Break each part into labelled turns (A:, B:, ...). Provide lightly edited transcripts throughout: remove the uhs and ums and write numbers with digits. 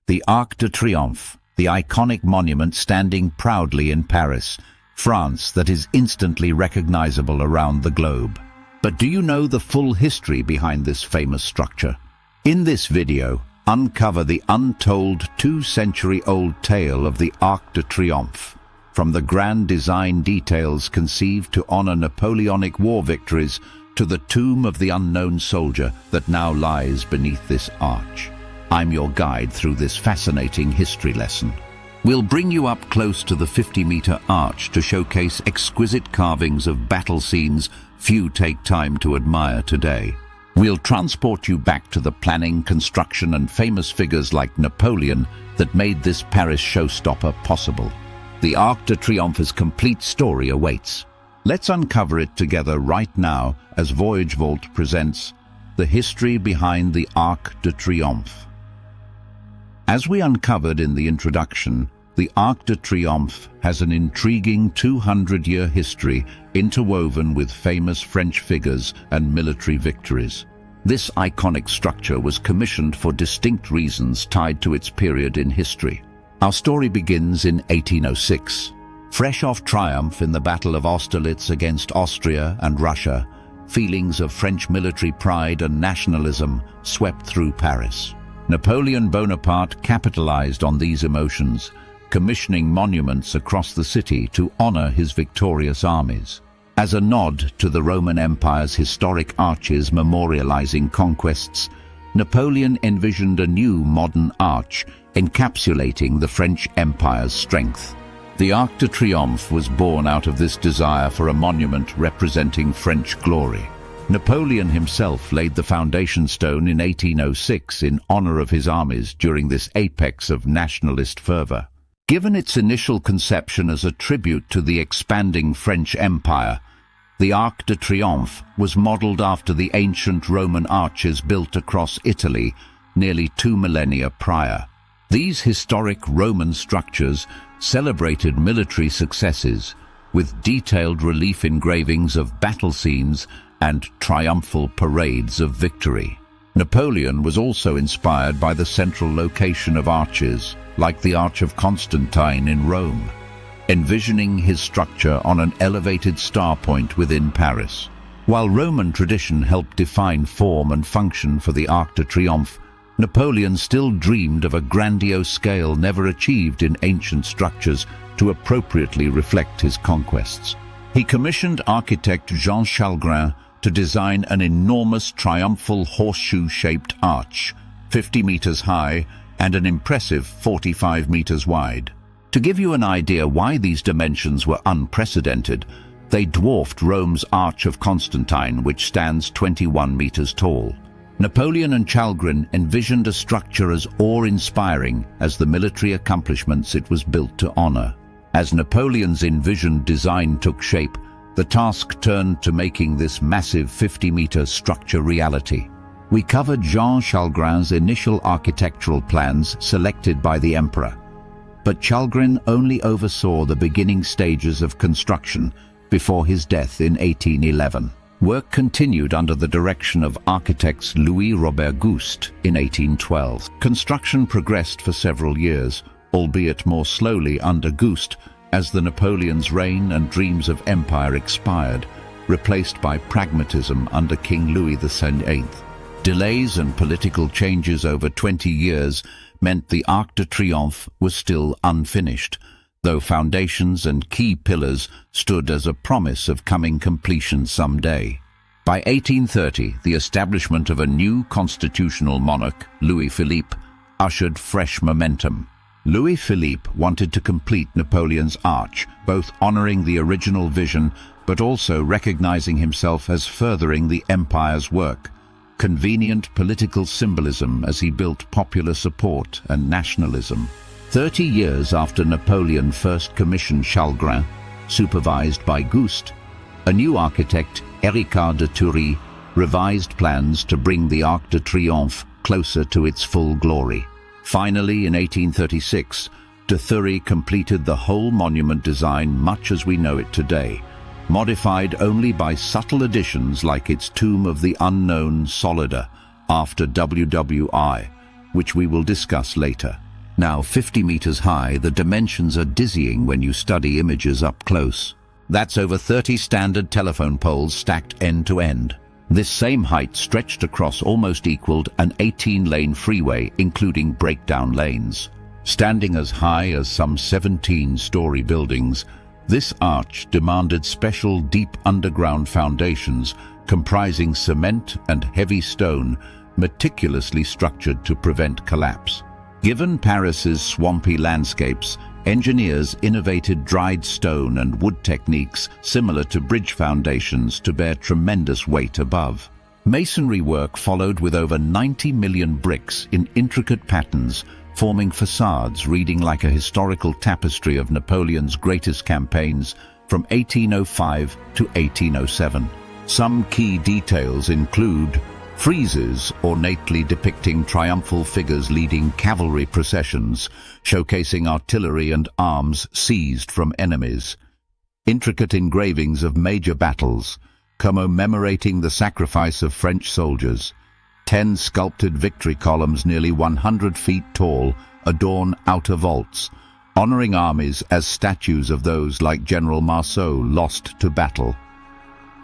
A: The Arc de Triomphe, the iconic monument standing proudly in Paris, France, that is instantly recognizable around the globe. But do you know the full history behind this famous structure? In this video, uncover the untold 2-century-old tale of the Arc de Triomphe, from the grand design details conceived to honor Napoleonic war victories to the tomb of the unknown soldier that now lies beneath this arch. I'm your guide through this fascinating history lesson. We'll bring you up close to the 50-meter arch to showcase exquisite carvings of battle scenes few take time to admire today. We'll transport you back to the planning, construction, and famous figures like Napoleon that made this Paris showstopper possible. The Arc de Triomphe's complete story awaits. Let's uncover it together right now as VoyageVault presents the history behind the Arc de Triomphe. As we uncovered in the introduction, the Arc de Triomphe has an intriguing 200-year history interwoven with famous French figures and military victories. This iconic structure was commissioned for distinct reasons tied to its period in history. Our story begins in 1806. Fresh off triumph in the Battle of Austerlitz against Austria and Russia, feelings of French military pride and nationalism swept through Paris. Napoleon Bonaparte capitalized on these emotions, commissioning monuments across the city to honor his victorious armies. As a nod to the Roman Empire's historic arches memorializing conquests, Napoleon envisioned a new modern arch encapsulating the French Empire's strength. The Arc de Triomphe was born out of this desire for a monument representing French glory. Napoleon himself laid the foundation stone in 1806 in honor of his armies during this apex of nationalist fervor. Given its initial conception as a tribute to the expanding French Empire, the Arc de Triomphe was modeled after the ancient Roman arches built across Italy nearly 2 millennia prior. These historic Roman structures celebrated military successes with detailed relief engravings of battle scenes and triumphal parades of victory. Napoleon was also inspired by the central location of arches, like the Arch of Constantine in Rome, envisioning his structure on an elevated star point within Paris. While Roman tradition helped define form and function for the Arc de Triomphe, Napoleon still dreamed of a grandiose scale never achieved in ancient structures to appropriately reflect his conquests. He commissioned architect Jean Chalgrin to design an enormous triumphal horseshoe-shaped arch, 50 meters high and an impressive 45 meters wide. To give you an idea why these dimensions were unprecedented, they dwarfed Rome's Arch of Constantine, which stands 21 meters tall. Napoleon and Chalgrin envisioned a structure as awe-inspiring as the military accomplishments it was built to honor. As Napoleon's envisioned design took shape, the task turned to making this massive 50-meter structure reality. We covered Jean Chalgrin's initial architectural plans selected by the emperor, but Chalgrin only oversaw the beginning stages of construction before his death in 1811. Work continued under the direction of architects Louis-Robert Gust in 1812. Construction progressed for several years, albeit more slowly under Gust, as the Napoleon's reign and dreams of empire expired, replaced by pragmatism under King Louis XVIII. Delays and political changes over 20 years meant the Arc de Triomphe was still unfinished, though foundations and key pillars stood as a promise of coming completion someday. By 1830, the establishment of a new constitutional monarch, Louis-Philippe, ushered fresh momentum. Louis-Philippe wanted to complete Napoleon's arch, both honoring the original vision but also recognizing himself as furthering the empire's work. Convenient political symbolism as he built popular support and nationalism. 30 years after Napoleon first commissioned Chalgrin, supervised by Gust, a new architect, Héricard de Thury, revised plans to bring the Arc de Triomphe closer to its full glory. Finally, in 1836, de Thury completed the whole monument design much as we know it today, modified only by subtle additions like its Tomb of the Unknown solida after WWI, which we will discuss later. Now 50 meters high, the dimensions are dizzying when you study images up close. That's over 30 standard telephone poles stacked end to end. This same height stretched across almost equaled an 18-lane freeway, including breakdown lanes. Standing as high as some 17-story buildings, this arch demanded special deep underground foundations comprising cement and heavy stone, meticulously structured to prevent collapse. Given Paris's swampy landscapes, engineers innovated dried stone and wood techniques similar to bridge foundations to bear tremendous weight above. Masonry work followed with over 90 million bricks in intricate patterns, forming facades reading like a historical tapestry of Napoleon's greatest campaigns from 1805 to 1807. Some key details include friezes ornately depicting triumphal figures leading cavalry processions, showcasing artillery and arms seized from enemies. Intricate engravings of major battles, commemorating the sacrifice of French soldiers. 10 sculpted victory columns nearly 100 feet tall adorn outer vaults, honoring armies as statues of those like General Marceau lost to battle.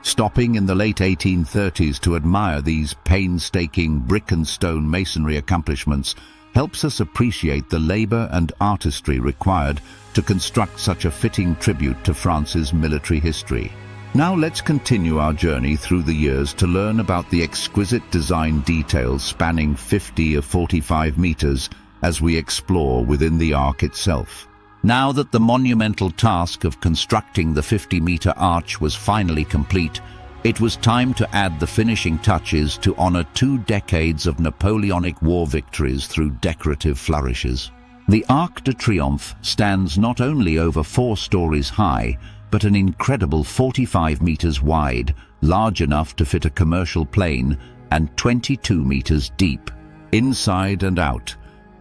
A: Stopping in the late 1830s to admire these painstaking brick and stone masonry accomplishments helps us appreciate the labor and artistry required to construct such a fitting tribute to France's military history. Now let's continue our journey through the years to learn about the exquisite design details spanning 50 or 45 meters as we explore within the arc itself. Now that the monumental task of constructing the 50-meter arch was finally complete, it was time to add the finishing touches to honor 2 decades of Napoleonic war victories through decorative flourishes. The Arc de Triomphe stands not only over 4 stories high, but an incredible 45 meters wide, large enough to fit a commercial plane, and 22 meters deep. Inside and out,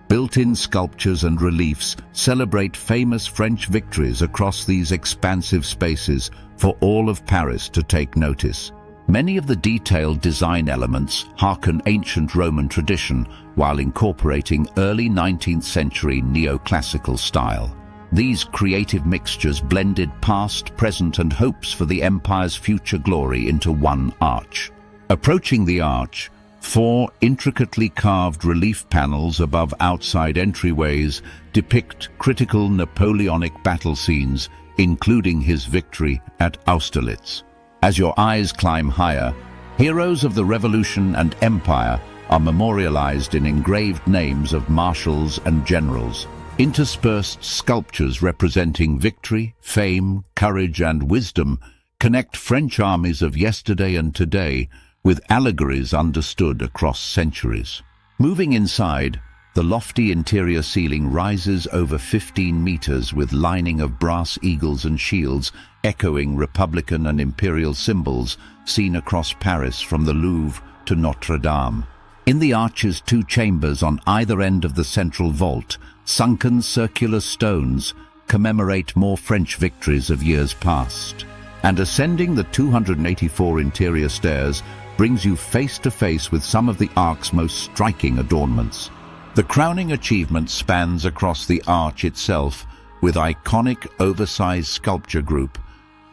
A: built-in sculptures and reliefs celebrate famous French victories across these expansive spaces for all of Paris to take notice. Many of the detailed design elements harken ancient Roman tradition while incorporating early 19th century neoclassical style. These creative mixtures blended past, present, and hopes for the empire's future glory into one arch. Approaching the arch, 4 intricately carved relief panels above outside entryways depict critical Napoleonic battle scenes, including his victory at Austerlitz. As your eyes climb higher, heroes of the Revolution and Empire are memorialized in engraved names of marshals and generals. Interspersed sculptures representing victory, fame, courage, and wisdom connect French armies of yesterday and today with allegories understood across centuries. Moving inside, the lofty interior ceiling rises over 15 meters with lining of brass eagles and shields echoing Republican and imperial symbols seen across Paris from the Louvre to Notre Dame. In the arch's 2 chambers on either end of the central vault, sunken circular stones commemorate more French victories of years past. And ascending the 284 interior stairs brings you face to face with some of the arc's most striking adornments. The crowning achievement spans across the arch itself with iconic oversized sculpture group,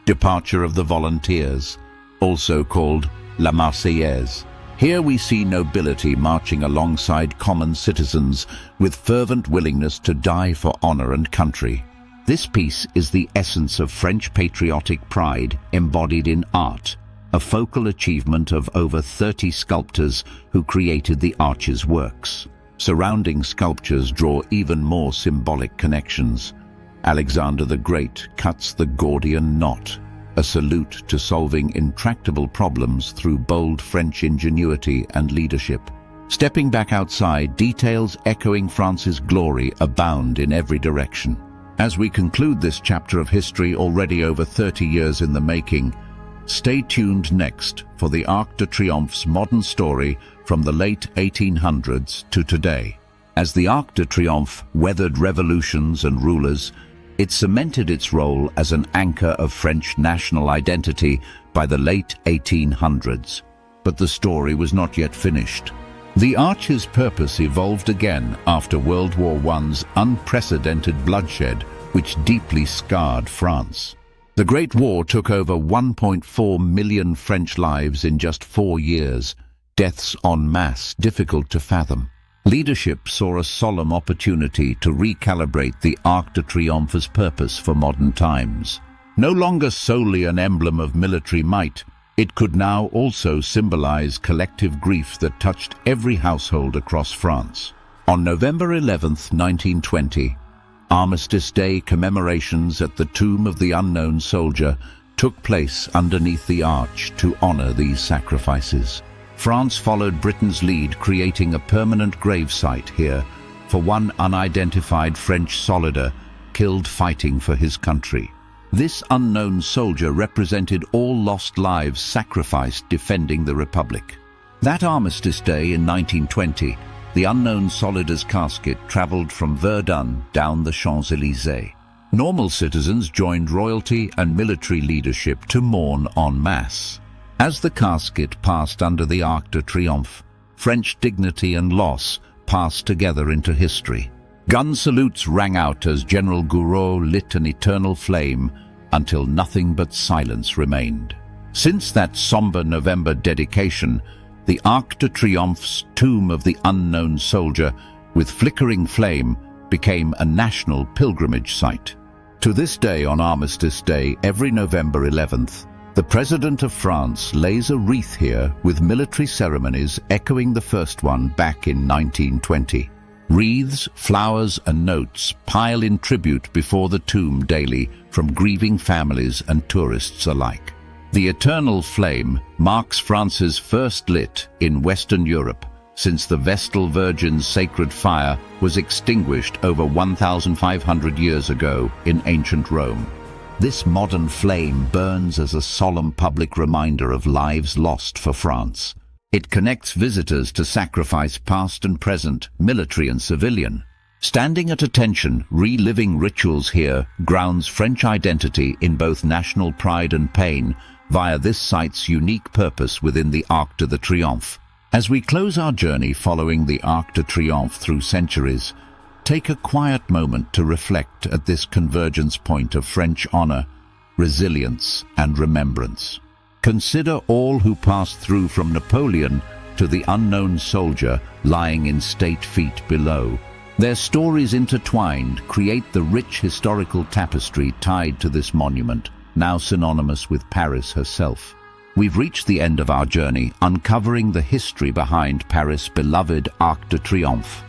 A: Departure of the Volunteers, also called La Marseillaise. Here we see nobility marching alongside common citizens with fervent willingness to die for honor and country. This piece is the essence of French patriotic pride embodied in art, a focal achievement of over 30 sculptors who created the arch's works. Surrounding sculptures draw even more symbolic connections. Alexander the Great cuts the Gordian knot, a salute to solving intractable problems through bold French ingenuity and leadership. Stepping back outside, details echoing France's glory abound in every direction. As we conclude this chapter of history already over 30 years in the making, stay tuned next for the Arc de Triomphe's modern story from the late 1800s to today. As the Arc de Triomphe weathered revolutions and rulers, it cemented its role as an anchor of French national identity by the late 1800s. But the story was not yet finished. The arch's purpose evolved again after World War I's unprecedented bloodshed, which deeply scarred France. The Great War took over 1.4 million French lives in just 4 years, deaths en masse difficult to fathom. Leadership saw a solemn opportunity to recalibrate the Arc de Triomphe's purpose for modern times. No longer solely an emblem of military might, it could now also symbolize collective grief that touched every household across France. On November 11th, 1920, Armistice Day commemorations at the Tomb of the Unknown Soldier took place underneath the arch to honor these sacrifices. France followed Britain's lead, creating a permanent gravesite here for one unidentified French soldier killed fighting for his country. This unknown soldier represented all lost lives sacrificed defending the Republic. That Armistice Day in 1920, the unknown soldier's casket traveled from Verdun down the Champs-Élysées. Normal citizens joined royalty and military leadership to mourn en masse. As the casket passed under the Arc de Triomphe, French dignity and loss passed together into history. Gun salutes rang out as General Gouraud lit an eternal flame until nothing but silence remained. Since that somber November dedication, the Arc de Triomph's Tomb of the Unknown Soldier, with flickering flame, became a national pilgrimage site. To this day, on Armistice Day, every November 11th, the President of France lays a wreath here with military ceremonies echoing the first one back in 1920. Wreaths, flowers and notes pile in tribute before the tomb daily from grieving families and tourists alike. The eternal flame marks France's first lit in Western Europe since the Vestal Virgin's sacred fire was extinguished over 1,500 years ago in ancient Rome. This modern flame burns as a solemn public reminder of lives lost for France. It connects visitors to sacrifice past and present, military and civilian. Standing at attention, reliving rituals here grounds French identity in both national pride and pain via this site's unique purpose within the Arc de Triomphe. As we close our journey following the Arc de Triomphe through centuries, take a quiet moment to reflect at this convergence point of French honor, resilience, and remembrance. Consider all who passed through, from Napoleon to the unknown soldier lying in state feet below. Their stories intertwined create the rich historical tapestry tied to this monument, now synonymous with Paris herself. We've reached the end of our journey, uncovering the history behind Paris' beloved Arc de Triomphe.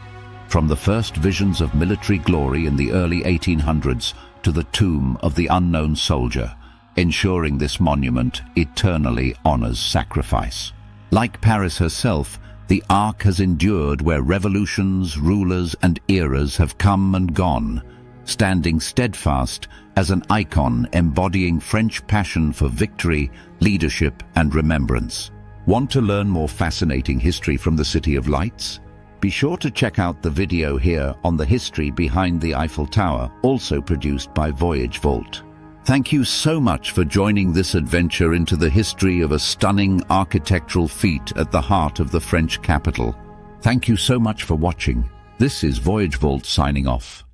A: From the first visions of military glory in the early 1800s to the tomb of the unknown soldier, ensuring this monument eternally honors sacrifice. Like Paris herself, the Arc has endured where revolutions, rulers, and eras have come and gone, standing steadfast as an icon embodying French passion for victory, leadership, and remembrance. Want to learn more fascinating history from the City of Lights? Be sure to check out the video here on the history behind the Eiffel Tower, also produced by VoyageVault. Thank you so much for joining this adventure into the history of a stunning architectural feat at the heart of the French capital. Thank you so much for watching. This is VoyageVault signing off.